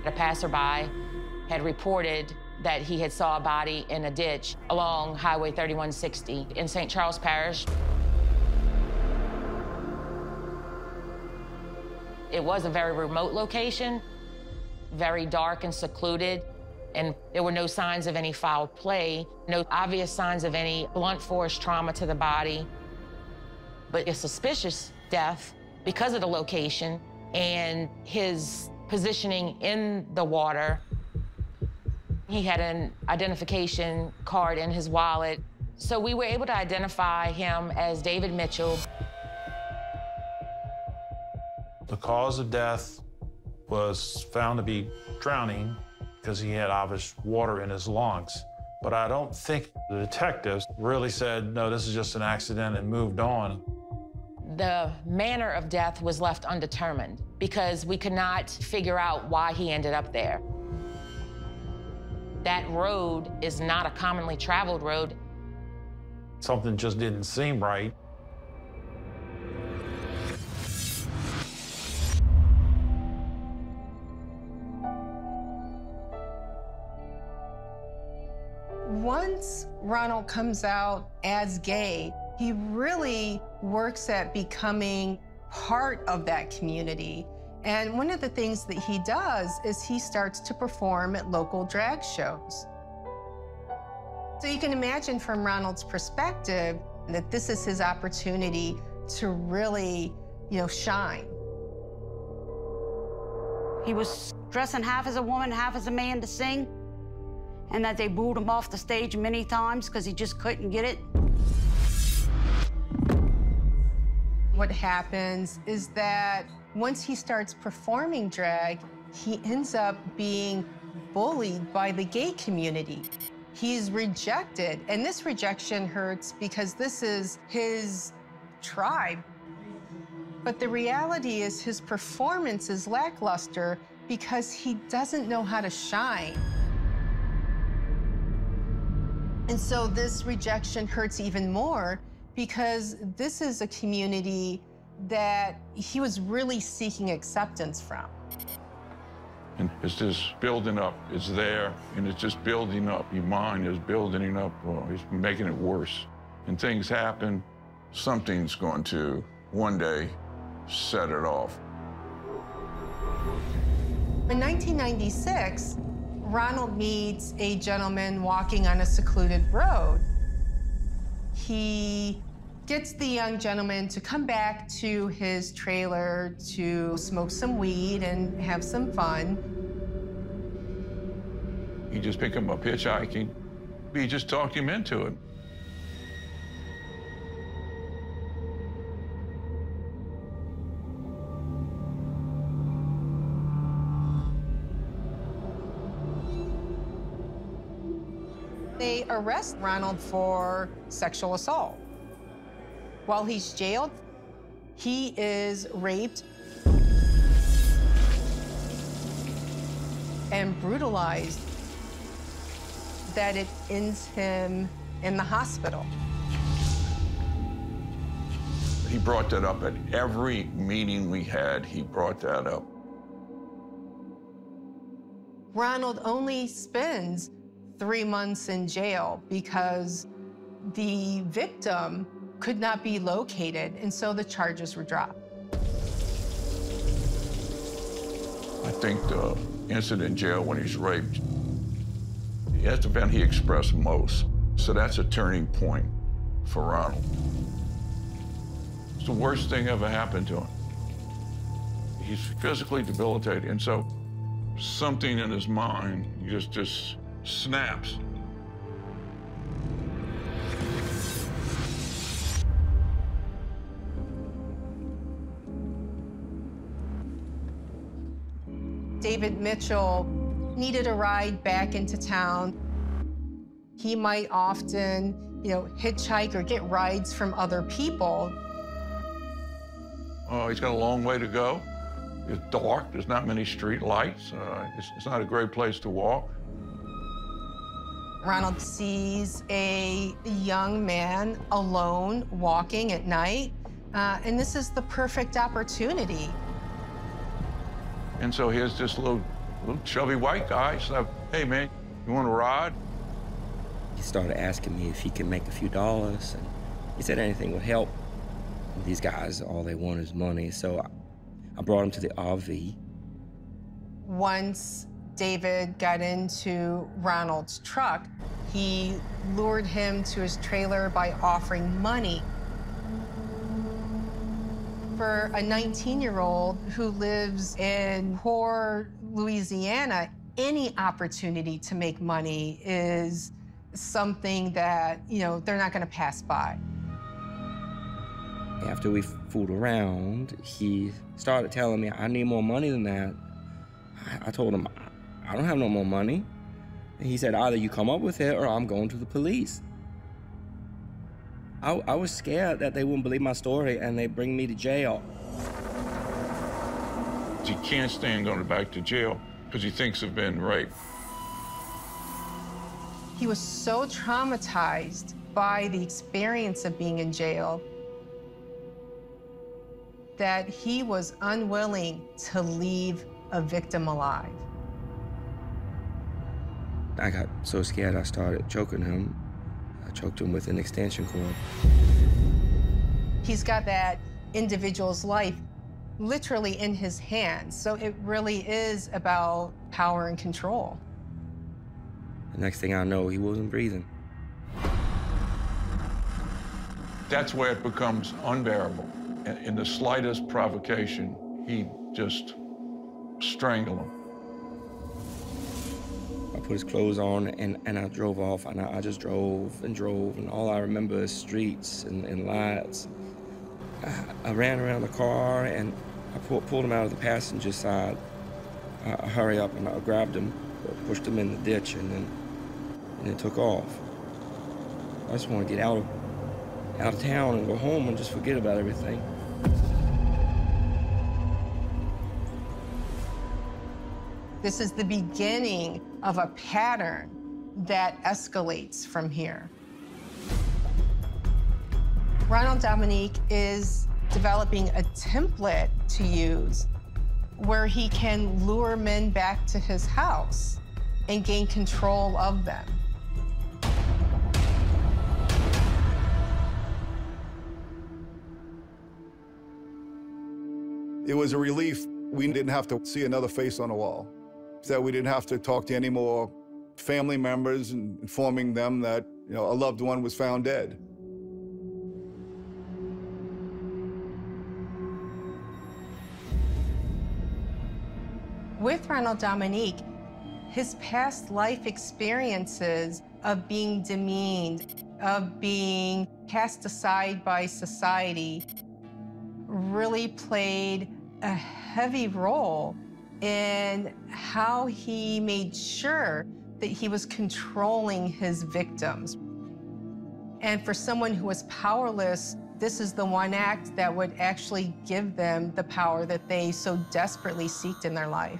A passerby had reported that he had saw a body in a ditch along Highway 3160 in St. Charles Parish. It was a very remote location, very dark and secluded, and there were no signs of any foul play, no obvious signs of any blunt force trauma to the body, but a suspicious death because of the location and his positioning in the water. He had an identification card in his wallet, so we were able to identify him as David Mitchell. The cause of death was found to be drowning because he had obvious water in his lungs. But I don't think the detectives really said, no, this is just an accident and moved on. The manner of death was left undetermined because we could not figure out why he ended up there. That road is not a commonly traveled road. Something just didn't seem right. Once Ronald comes out as gay, he really works at becoming part of that community. And one of the things that he does is he starts to perform at local drag shows. So you can imagine from Ronald's perspective that this is his opportunity to really, shine. He was dressing half as a woman, half as a man to sing, and that they booed him off the stage many times because he just couldn't get it. What happens is that once he starts performing drag, he ends up being bullied by the gay community. He's rejected, and this rejection hurts because this is his tribe. But the reality is his performance is lackluster because he doesn't know how to shine. And so this rejection hurts even more because this is a community that he was really seeking acceptance from. And it's just building up. It's there, and it's just building up. Your mind is building up. It's making it worse. And things happen. Something's going to, one day, set it off. In 1996, Ronald meets a gentleman walking on a secluded road. He gets the young gentleman to come back to his trailer to smoke some weed and have some fun. You just pick him up hitchhiking. You just talked him into it. They arrest Ronald for sexual assault. While he's jailed, he is raped and brutalized that it ends him in the hospital. He brought that up at every meeting we had. He brought that up. Ronald only spends 3 months in jail because the victim could not be located, and so the charges were dropped. I think the incident in jail when he's raped, that's the event he expressed most. So that's a turning point for Ronald. It's the worst thing ever happened to him. He's physically debilitated, and so something in his mind just snaps. David Mitchell needed a ride back into town. He might often, hitchhike or get rides from other people. Oh, he's got a long way to go. It's dark. There's not many street lights. It's not a great place to walk. Ronald sees a young man alone walking at night, and this is the perfect opportunity. And so here's this little little chubby white guy. So, hey, man, you want to ride? He started asking me if he could make a few dollars, and he said anything would help. These guys, all they want is money, so I brought him to the RV. Once David got into Ronald's truck, he lured him to his trailer by offering money. For a 19-year-old who lives in poor Louisiana, any opportunity to make money is something that, you know, they're not going to pass by. After we fooled around, he started telling me, I need more money than that. I told him, I don't have no more money. And he said, either you come up with it or I'm going to the police. I was scared that they wouldn't believe my story and they'd bring me to jail. He can't stand going back to jail because he thinks of being raped. He was so traumatized by the experience of being in jail that he was unwilling to leave a victim alive. I got so scared I started choking him. I choked him with an extension cord. He's got that individual's life literally in his hands, so it really is about power and control. The next thing I know, he wasn't breathing. That's where it becomes unbearable. In the slightest provocation, he just strangled him. I put his clothes on and I drove off, and I just drove, and all I remember is streets and lights. I ran around the car, and I pulled him out of the passenger side. I hurried up, and I grabbed him, pushed him in the ditch, and then took off. I just want to get out of town and go home and just forget about everything. This is the beginning of a pattern that escalates from here. Ronald Dominique is developing a template to use where he can lure men back to his house and gain control of them. It was a relief we didn't have to see another face on the wall, that we didn't have to talk to any more family members and informing them that, you know, a loved one was found dead. With Ronald Dominique, his past life experiences of being demeaned, of being cast aside by society, really played a heavy role in how he made sure that he was controlling his victims. And for someone who was powerless, this is the one act that would actually give them the power that they so desperately seeked in their life.